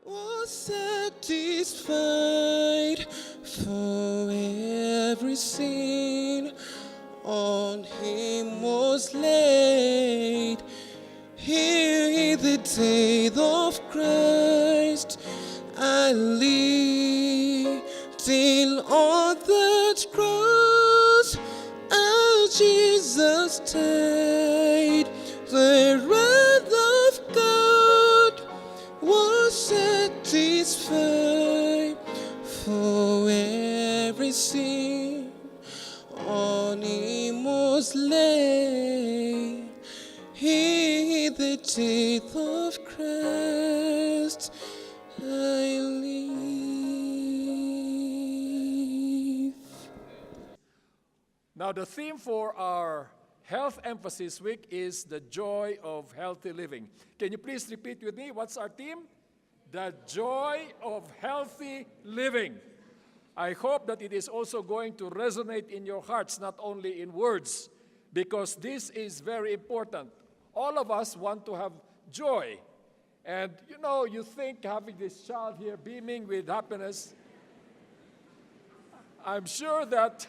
was satisfied for every sin. On him was laid. Here the death of Christ I live till on that cross our Jesus died. The wrath of God was satisfied for every sin. On him was laid. He the death of Christ I live. Now, the theme for our Health Emphasis Week is the joy of healthy living. Can you please repeat with me? What's our theme? The joy of healthy living. I hope that it is also going to resonate in your hearts, not only in words, because this is very important. All of us want to have joy. And you know, you think having this child here beaming with happiness, I'm sure that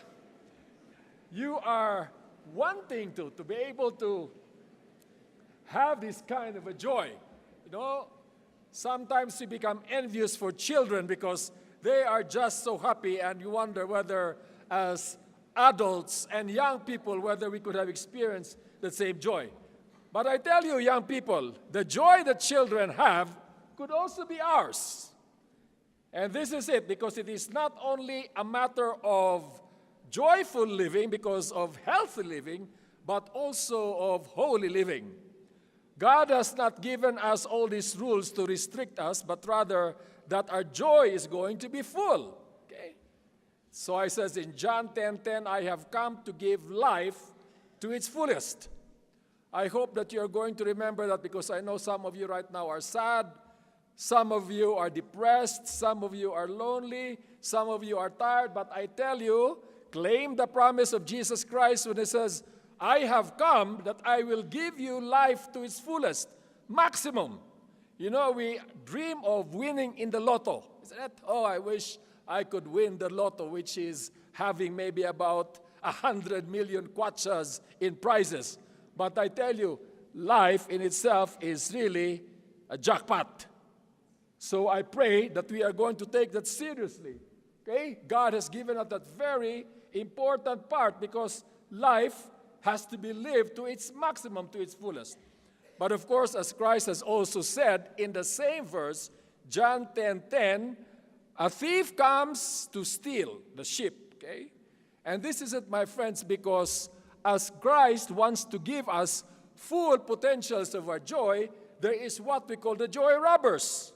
you are wanting to be able to have this kind of a joy. You know, sometimes we become envious for children because they are just so happy, and you wonder whether as adults and young people, whether we could have experienced the same joy. But I tell you, young people, the joy that children have could also be ours. And this is it, because it is not only a matter of joyful living because of healthy living, but also of holy living. God has not given us all these rules to restrict us, but rather that our joy is going to be full. Okay? So I says in John 10:10, I have come to give life to its fullest. I hope that you're going to remember that, because I know some of you right now are sad, some of you are depressed, some of you are lonely, some of you are tired, but I tell you, claim the promise of Jesus Christ when he says, I have come that I will give you life to its fullest, maximum. You know, we dream of winning in the lotto. Isn't it? Oh, I wish I could win the lotto, which is having maybe about 100 million kwachas in prizes. But I tell you, life in itself is really a jackpot. So I pray that we are going to take that seriously. Okay? God has given us that very important part, because life has to be lived to its maximum, to its fullest. But of course, as Christ has also said in the same verse, John 10:10, a thief comes to steal the sheep. Okay? And this is it, my friends, because as Christ wants to give us full potentials of our joy, there is what we call the joy robbers.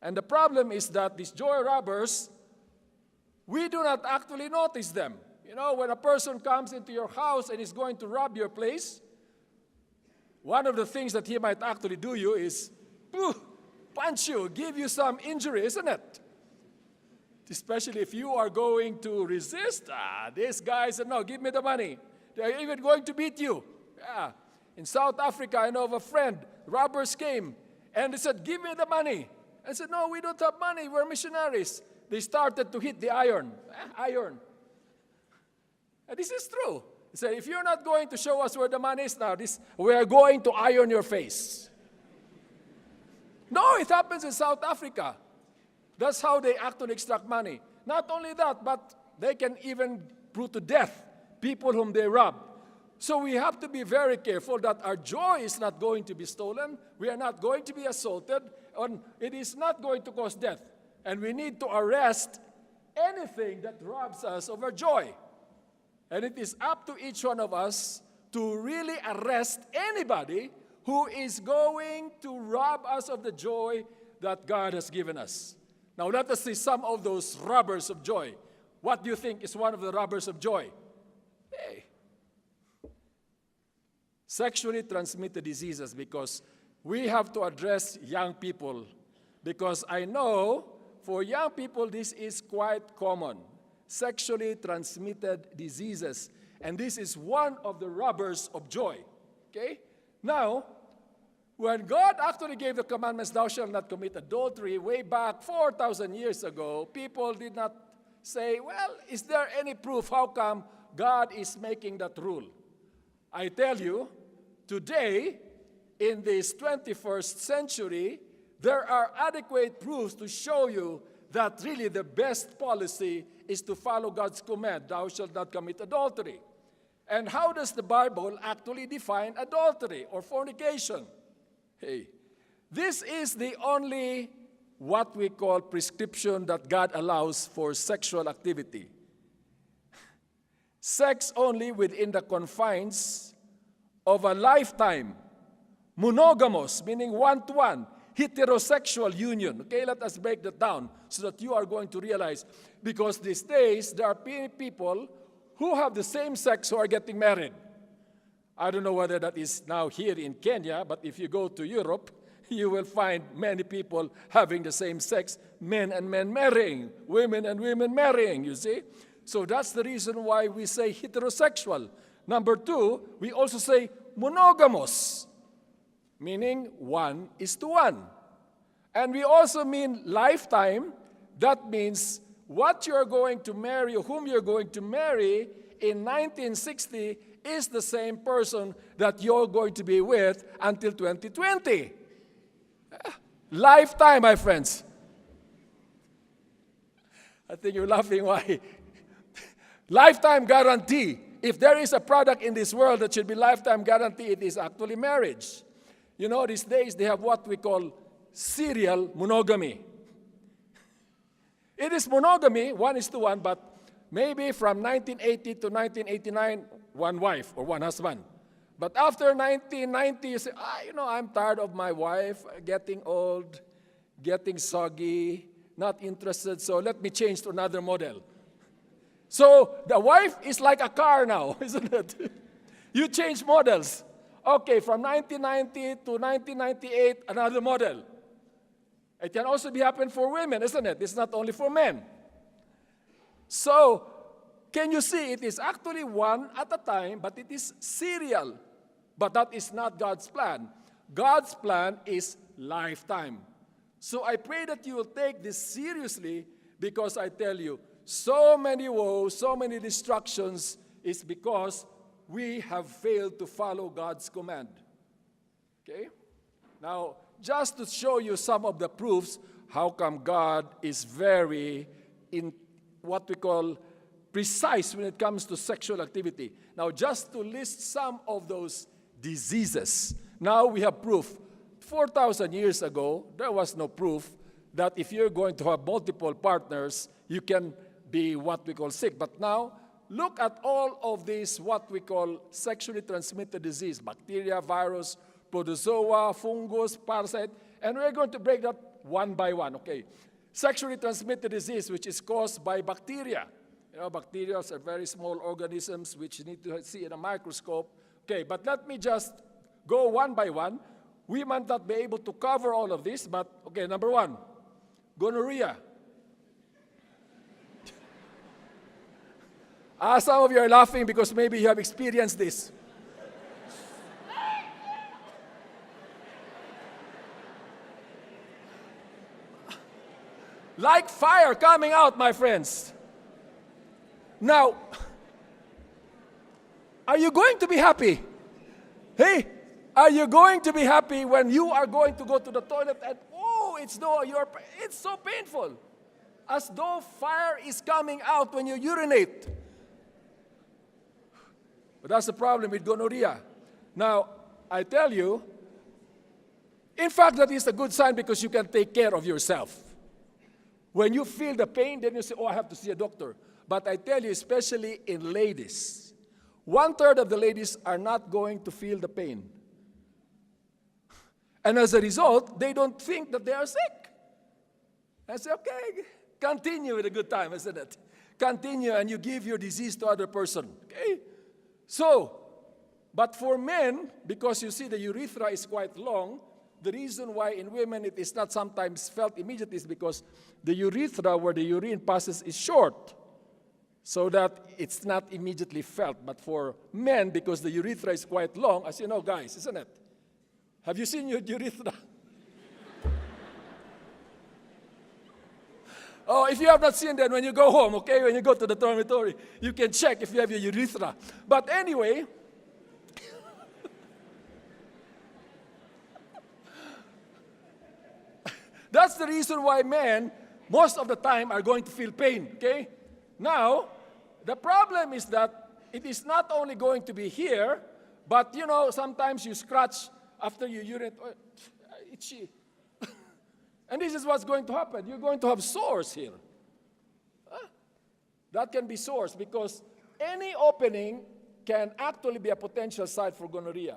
And the problem is that these joy robbers, we do not actually notice them. You know, when a person comes into your house and is going to rob your place, one of the things that he might actually do you is punch you, give you some injury, isn't it? Especially if you are going to resist. These guys said, no, give me the money. They're even going to beat you. Yeah. In South Africa, I know of a friend, robbers came, and they said, give me the money. I said, no, we don't have money, we're missionaries. They started to hit the iron. Iron. And this is true. He said, if you're not going to show us where the money is now, we are going to iron your face. No, it happens in South Africa. That's how they actually extract money. Not only that, but they can even put to death people whom they rob. So we have to be very careful that our joy is not going to be stolen. We are not going to be assaulted. And it is not going to cause death. And we need to arrest anything that robs us of our joy. And it is up to each one of us to really arrest anybody who is going to rob us of the joy that God has given us. Now let us see some of those robbers of joy. What do you think is one of the robbers of joy? Hey. Sexually transmitted diseases, because we have to address young people, because I know for young people this is quite common. Sexually transmitted diseases. And this is one of the robbers of joy. Okay? Now, When God actually gave the commandments, thou shalt not commit adultery, way back 4,000 years ago, people did not say, well, is there any proof how come God is making that rule? I tell you, today, in this 21st century, there are adequate proofs to show you that really the best policy is to follow God's command, thou shalt not commit adultery. And how does the Bible actually define adultery or fornication? Hey, this is the only what we call prescription that God allows for sexual activity. Sex only within the confines of a lifetime. Monogamous, meaning one-to-one. Heterosexual union. Okay, let us break that down so that you are going to realize. Because these days, there are people who have the same sex who are getting married. I don't know whether that is now here in Kenya, but if you go to Europe, you will find many people having the same sex, men and men marrying, women and women marrying, you see? So that's the reason why we say heterosexual. Number two, we also say monogamous, meaning 1:1. And we also mean lifetime. That means what you're going to marry, or whom you're going to marry in 1960 is the same person that you're going to be with until 2020. Lifetime, my friends. I think you're laughing. Why? Lifetime guarantee. If there is a product in this world that should be lifetime guarantee, it is actually marriage. You know, these days they have what we call serial monogamy. It is monogamy, 1:1, but maybe from 1980 to 1989, one wife or one husband. But after 1990, you say, I'm tired of my wife, getting old, getting soggy, not interested, so let me change to another model. So the wife is like a car now, isn't it? You change models. Okay, from 1990 to 1998, another model. It can also be happen for women, isn't it? It's not only for men. So, can you see, it is actually one at a time, but it is serial. But that is not God's plan. God's plan is lifetime. So I pray that you will take this seriously, because I tell you, so many woes, so many destructions is because we have failed to follow God's command. Okay? Now, just to show you some of the proofs how come God is very in what we call precise when it comes to sexual activity. Now, just to list some of those diseases. Now we have proof. 4,000 years ago, there was no proof that if you're going to have multiple partners, you can be what we call sick. But now, look at all of these what we call sexually transmitted disease, bacteria, virus, protozoa, fungus, parasite, and we're going to break that one by one, okay? Sexually transmitted disease, which is caused by bacteria. You know, bacteria are very small organisms which you need to see in a microscope. Okay, but let me just go one by one. We might not be able to cover all of this, but, okay, number one, gonorrhea. Some of you are laughing because maybe you have experienced this. Like fire coming out, my friends. Now, are you going to be happy? Hey, are you going to be happy when you are going to go to the toilet and, it's so painful. As though fire is coming out when you urinate. But that's the problem with gonorrhea. Now, I tell you, in fact, that is a good sign because you can take care of yourself. When you feel the pain, then you say, I have to see a doctor. But I tell you, especially in ladies, 1/3 of the ladies are not going to feel the pain. And as a result, they don't think that they are sick. I say, okay, continue with a good time, isn't it? Continue and you give your disease to other person. Okay? So, but for men, because you see the urethra is quite long, the reason why in women it is not sometimes felt immediately is because the urethra where the urine passes is short, so that it's not immediately felt. But for men, because the urethra is quite long, as you know, guys, isn't it? Have you seen your urethra? Oh, if you have not seen that, when you go home, okay, when you go to the dormitory, you can check if you have your urethra. But anyway, that's the reason why men, most of the time, are going to feel pain, okay? Now, the problem is that it is not only going to be here, but, sometimes you scratch after you urinate. Oh, itchy. And this is what's going to happen. You're going to have sores here. That can be sores because any opening can actually be a potential site for gonorrhea.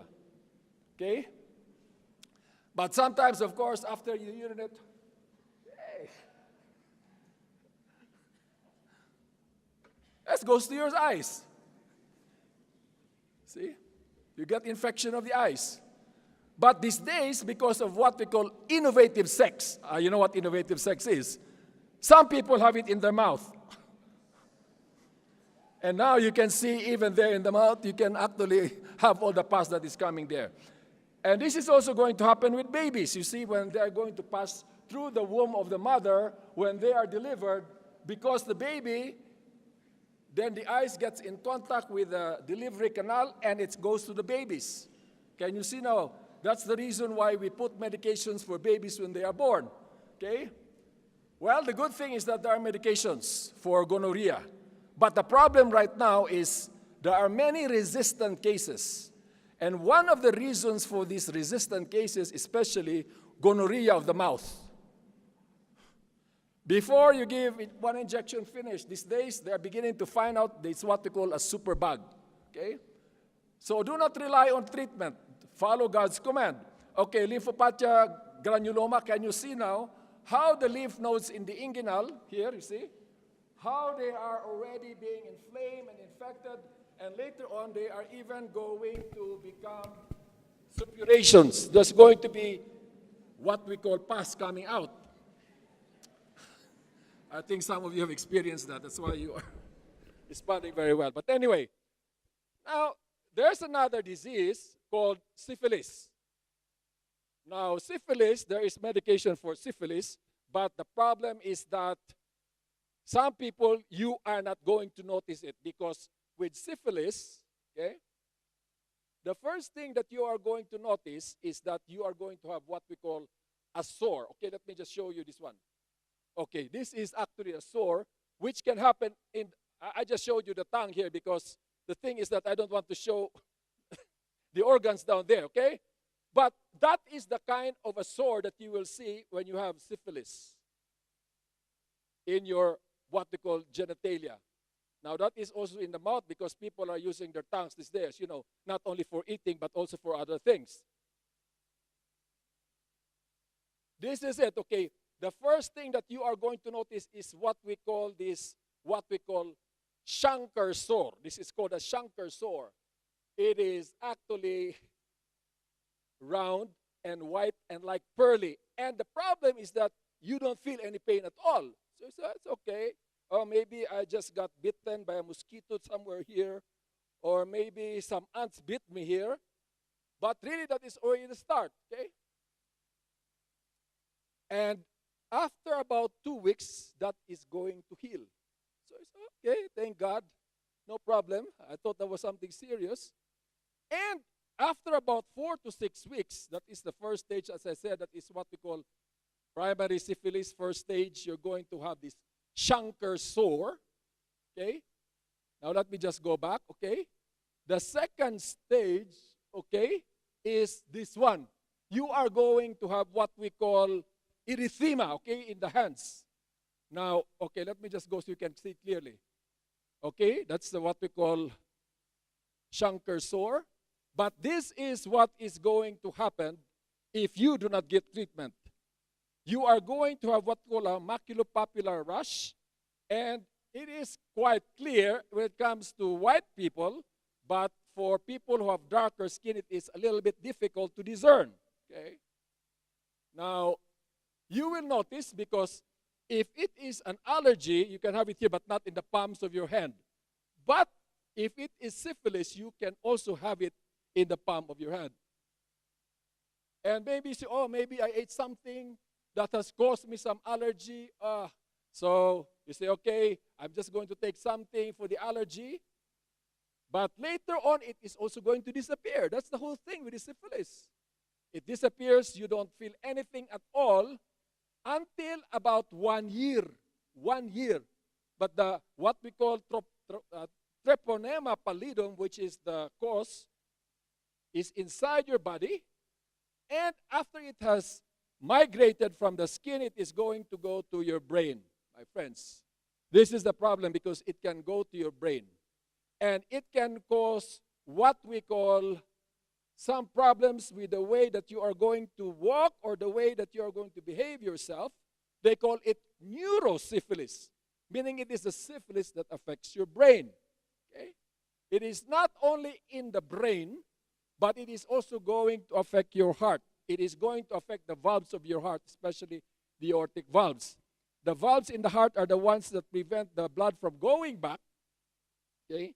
Okay? But sometimes, of course, after you urinate, hey, this goes to your eyes. See? You get infection of the eyes. But these days, because of what we call innovative sex, you know what innovative sex is? Some people have it in their mouth. And now you can see even there in the mouth, you can actually have all the pus that is coming there. And this is also going to happen with babies. You see, when they are going to pass through the womb of the mother, when they are delivered, because the baby, then the eyes gets in contact with the delivery canal and it goes to the babies. Can you see now? That's the reason why we put medications for babies when they are born. Okay? Well, the good thing is that there are medications for gonorrhea. But the problem right now is there are many resistant cases. And one of the reasons for these resistant cases, especially gonorrhea of the mouth. Before you give it one injection finish, these days they are beginning to find out it's what we call a super bug. Okay? So do not rely on treatment. Follow God's command. Okay, lymphopathia granuloma, can you see now how the lymph nodes in the inguinal, here you see, how they are already being inflamed and infected, and later on they are even going to become suppurations. There's going to be what we call pus coming out. I think some of you have experienced that. That's why you are responding very well. But anyway, now there's another disease called syphilis. Now, syphilis, there is medication for syphilis, but the problem is that some people, you are not going to notice it because with syphilis, okay, the first thing that you are going to notice is that you are going to have what we call a sore. Okay, let me just show you this one. Okay, this is actually a sore, which can happen in, I just showed you the tongue here because the thing is that I don't want to show the organs down there, okay? But that is the kind of a sore that you will see when you have syphilis in your, what we call genitalia. Now that is also in the mouth because people are using their tongues these days, not only for eating but also for other things. This is it, okay? The first thing that you are going to notice is what we call chancre sore. This is called a chancre sore. It is actually round and white and like pearly. And the problem is that you don't feel any pain at all. So it's okay. Or maybe I just got bitten by a mosquito somewhere here. Or maybe some ants bit me here. But really that is already the start, okay? And after about 2 weeks, that is going to heal. So it's okay, thank God. No problem. I thought that was something serious. And after about 4 to 6 weeks, that is the first stage, as I said, that is what we call primary syphilis, first stage, you're going to have this chancre sore. Okay? Now let me just go back, okay? The second stage, okay, is this one. You are going to have what we call erythema, okay, in the hands. Now, okay, let me just go so you can see clearly. Okay, that's what we call chancre sore. But this is what is going to happen if you do not get treatment. You are going to have what we call a maculopapular rash, and it is quite clear when it comes to white people, but for people who have darker skin, it is a little bit difficult to discern. Okay? Now, you will notice because if it is an allergy, you can have it here, but not in the palms of your hand. But if it is syphilis, you can also have it in the palm of your hand. And maybe you say, oh, maybe I ate something that has caused me some allergy. So you say, okay, I'm just going to take something for the allergy. But later on, it is also going to disappear. That's the whole thing with the syphilis. It disappears. You don't feel anything at all until about 1 year. 1 year. But what we call treponema pallidum, which is the cause, is inside your body. And after it has migrated from the skin, it is going to go to your brain, my friends. This is the problem because it can go to your brain. And it can cause what we call some problems with the way that you are going to walk or the way that you are going to behave yourself. They call it neurosyphilis, meaning it is a syphilis that affects your brain. Okay? It is not only in the brain, but it is also going to affect your heart. It is going to affect the valves of your heart, especially the aortic valves. The valves in the heart are the ones that prevent the blood from going back. Okay?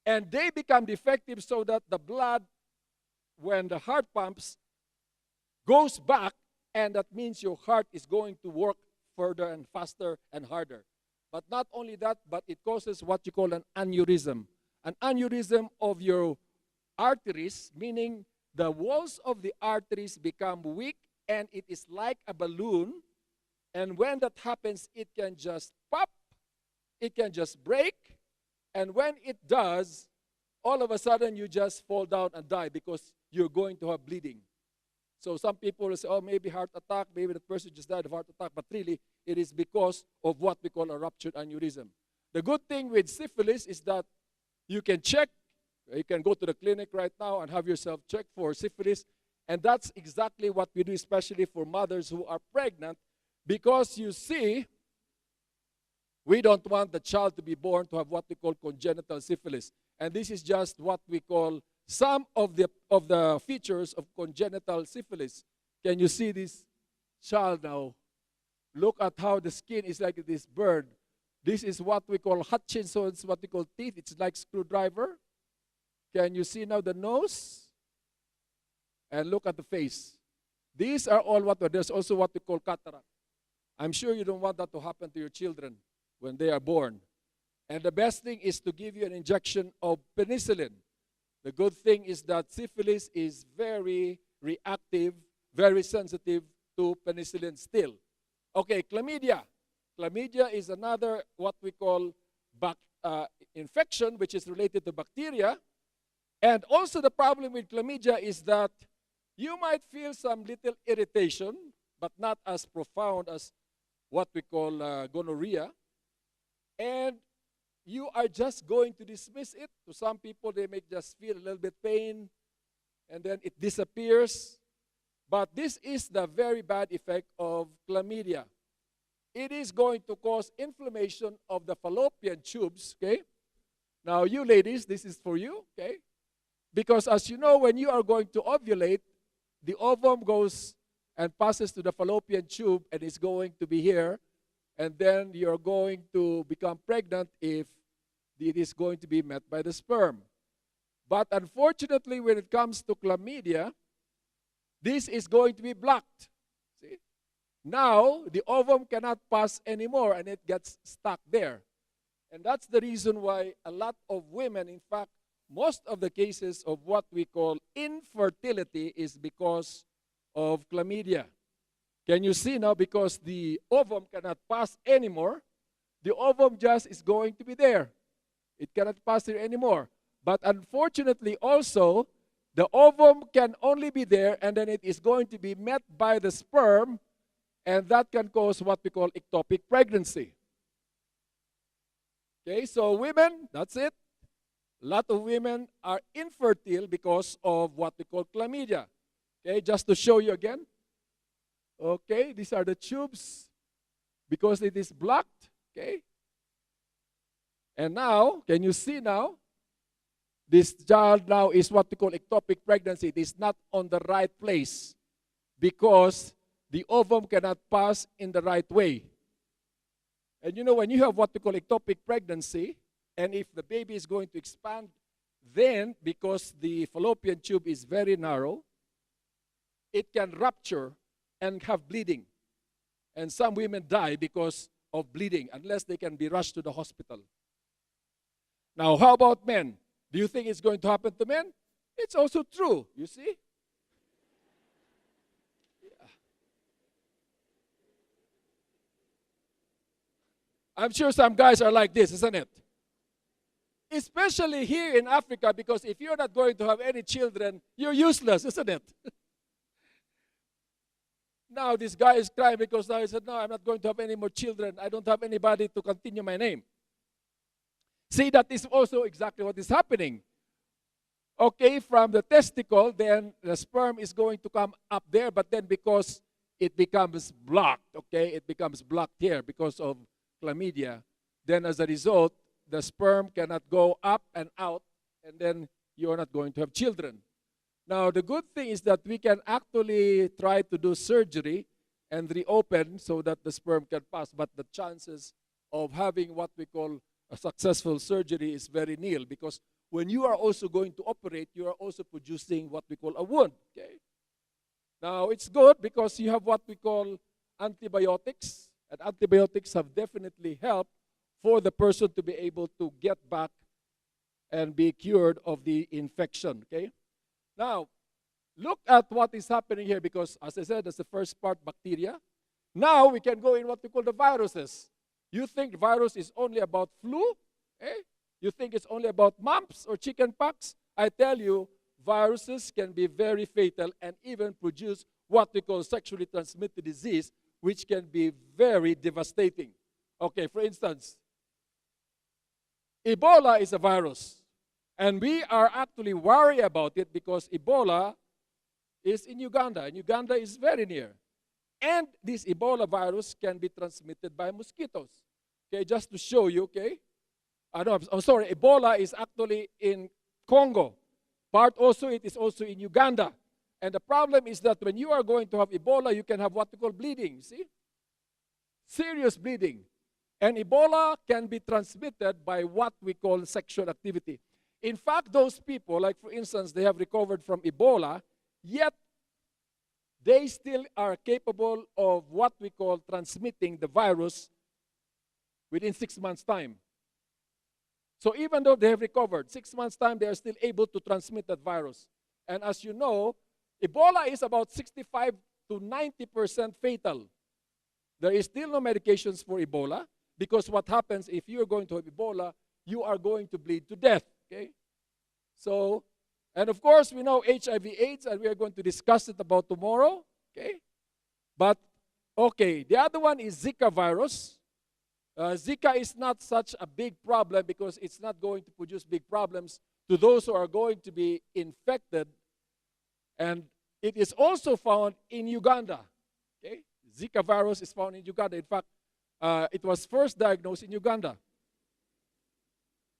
And they become defective so that the blood, when the heart pumps, goes back, and that means your heart is going to work further and faster and harder. But not only that, but it causes what you call an aneurysm. An aneurysm of your arteries, meaning the walls of the arteries become weak, and it is like a balloon. And when that happens, it can just pop, it can just break, and when it does, all of a sudden you just fall down and die because you're going to have bleeding. So some people will say, oh, maybe heart attack, maybe the person just died of heart attack, but really it is because of what we call a ruptured aneurysm. The good thing with syphilis is that you can check, you can go to the clinic right now and have yourself checked for syphilis, and that's exactly what we do, especially for mothers who are pregnant, because you see, we don't want the child to be born to have what we call congenital syphilis. And this is just what we call some of the features of congenital syphilis. Can you see this child now? Look at how the skin is like this bird. This is what we call Hutchinson's, what we call teeth. It's like screwdriver. Can you see now the nose? And look at the face. These are all there's also what we call cataract. I'm sure you don't want that to happen to your children when they are born. And the best thing is to give you an injection of penicillin. The good thing is that syphilis is very reactive, very sensitive to penicillin still. Okay, chlamydia. Chlamydia is another what we call infection, which is related to bacteria. And also the problem with chlamydia is that you might feel some little irritation, but not as profound as what we call gonorrhea. And you are just going to dismiss it. To some people, they may just feel a little bit pain, and then it disappears. But this is the very bad effect of chlamydia. It is going to cause inflammation of the fallopian tubes, okay? Now, you ladies, this is for you, okay? Because as you know, when you are going to ovulate, the ovum goes and passes to the fallopian tube, and it's going to be here. And then you're going to become pregnant if it is going to be met by the sperm. But unfortunately, when it comes to chlamydia, this is going to be blocked. See? Now, the ovum cannot pass anymore, and it gets stuck there. And that's the reason why a lot of women, in fact, most of the cases of what we call infertility is because of chlamydia. Can you see now, because the ovum cannot pass anymore, the ovum just is going to be there. It cannot pass here anymore. But unfortunately also, the ovum can only be there, and then it is going to be met by the sperm, and that can cause what we call ectopic pregnancy. Okay, so women, that's it. A lot of women are infertile because of what we call chlamydia. Okay, just to show you again. Okay, these are the tubes because it is blocked. Okay. And now, can you see now? This child now is what we call ectopic pregnancy. It is not on the right place because the ovum cannot pass in the right way. And you know, when you have what we call ectopic pregnancy, and if the baby is going to expand, then because the fallopian tube is very narrow, it can rupture and have bleeding. And some women die because of bleeding unless they can be rushed to the hospital. Now, how about men? Do you think it's going to happen to men? It's also true, you see? Yeah. I'm sure some guys are like this, isn't it? Especially here in Africa, because if you're not going to have any children, you're useless, isn't it? Now this guy is crying because now he said, no, I'm not going to have any more children. I don't have anybody to continue my name. See, that is also exactly what is happening. Okay, from the testicle, then the sperm is going to come up there, but then because it becomes blocked, okay, it becomes blocked here because of chlamydia, then as a result, the sperm cannot go up and out, and then you're not going to have children. Now, the good thing is that we can actually try to do surgery and reopen so that the sperm can pass, but the chances of having what we call a successful surgery is very nil, because when you are also going to operate, you are also producing what we call a wound. Okay. Now, it's good because you have what we call antibiotics, and antibiotics have definitely helped for the person to be able to get back and be cured of the infection. Okay. Now, look at what is happening here, because as I said, that's the first part, bacteria. Now we can go in what we call the viruses. You think the virus is only about flu? Eh? You think it's only about mumps or chicken pox? I tell you, viruses can be very fatal and even produce what we call sexually transmitted disease, which can be very devastating. Okay, for instance, Ebola is a virus. And we are actually worried about it because Ebola is in Uganda, and Uganda is very near. And this Ebola virus can be transmitted by mosquitoes. Okay, just to show you, okay? I'm sorry, Ebola is actually in Congo. Part also, it is also in Uganda. And the problem is that when you are going to have Ebola, you can have what we call bleeding, see? Serious bleeding. And Ebola can be transmitted by what we call sexual activity. In fact, those people, like for instance, they have recovered from Ebola, yet they still are capable of what we call transmitting the virus within 6 months' time. So even though they have recovered, 6 months' time, they are still able to transmit that virus. And as you know, Ebola is about 65 to 90% fatal. There is still no medications for Ebola, because what happens if you're going to have Ebola, you are going to bleed to death. Okay? So, and of course, we know HIV/AIDS, and we are going to discuss it about tomorrow. Okay? But, okay, the other one is Zika virus. Zika is not such a big problem because it's not going to produce big problems to those who are going to be infected. And it is also found in Uganda. Okay? Zika virus is found in Uganda. In fact, it was first diagnosed in Uganda.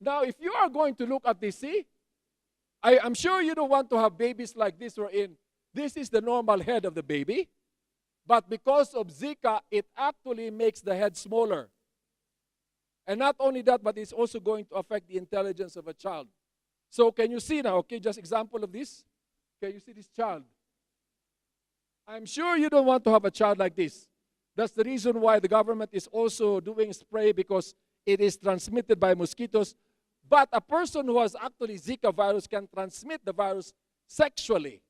Now, if you are going to look at this, see, I'm sure you don't want to have babies like this wherein this is the normal head of the baby, but because of Zika, it actually makes the head smaller. And not only that, but it's also going to affect the intelligence of a child. So can you see now, okay, just example of this? Can you see this child? I'm sure you don't want to have a child like this. That's the reason why the government is also doing spray, because it is transmitted by mosquitoes. But a person who has actually Zika virus can transmit the virus sexually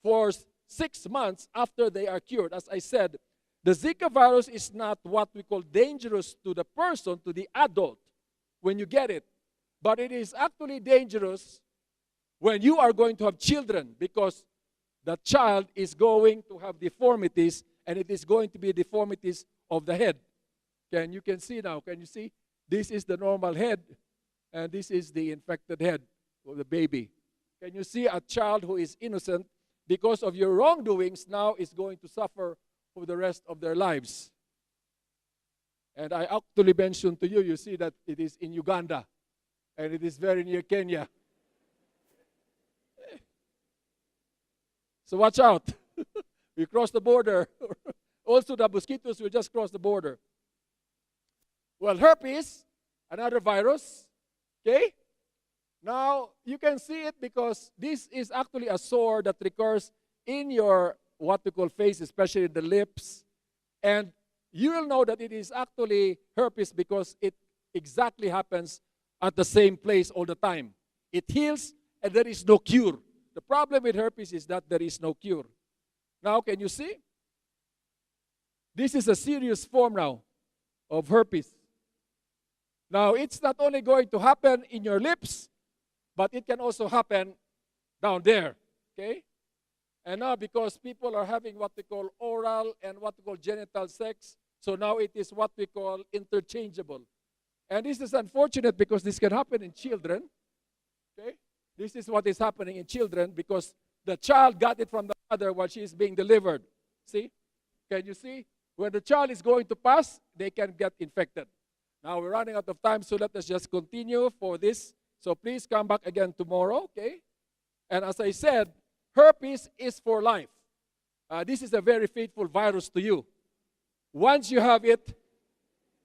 for 6 months after they are cured. As I said, the Zika virus is not what we call dangerous to the person, to the adult, when you get it. But it is actually dangerous when you are going to have children, because the child is going to have deformities, and it is going to be deformities of the head. You can see now, can you see? This is the normal head, and this is the infected head of the baby. Can you see a child who is innocent because of your wrongdoings now is going to suffer for the rest of their lives? And I actually mentioned to you, you see that it is in Uganda, and it is very near Kenya. So watch out. We crossed the border. Also, the mosquitoes will just cross the border. Well, herpes, another virus. Okay? Now, you can see it because this is actually a sore that recurs in your what we call face, especially the lips, and you will know that it is actually herpes because it exactly happens at the same place all the time. It heals and there is no cure. The problem with herpes is that there is no cure. Now, can you see? This is a serious form now of herpes. Now, it's not only going to happen in your lips, but it can also happen down there. Okay? And now, because people are having what we call oral and what we call genital sex, so now it is what we call interchangeable. And this is unfortunate because this can happen in children. Okay? This is what is happening in children because the child got it from the mother while she is being delivered. See? Can you see? When the child is going to pass, they can get infected. Now we're running out of time, so let us just continue for this. So please come back again tomorrow, okay? And as I said, herpes is for life. This is a very faithful virus to you. Once you have it,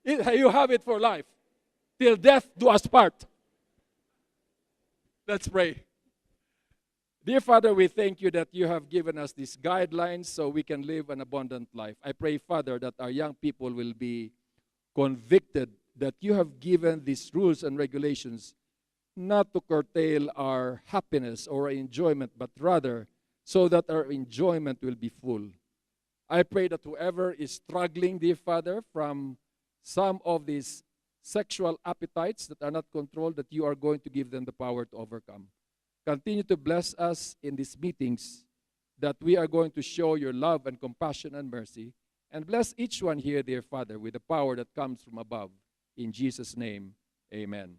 you have it for life. Till death do us part. Let's pray. Dear Father, we thank you that you have given us these guidelines so we can live an abundant life. I pray, Father, that our young people will be convicted that you have given these rules and regulations not to curtail our happiness or our enjoyment, but rather so that our enjoyment will be full. I pray that whoever is struggling, dear Father, from some of these sexual appetites that are not controlled, that you are going to give them the power to overcome. Continue to bless us in these meetings, that we are going to show your love and compassion and mercy, and bless each one here, dear Father, with the power that comes from above. In Jesus' name, amen.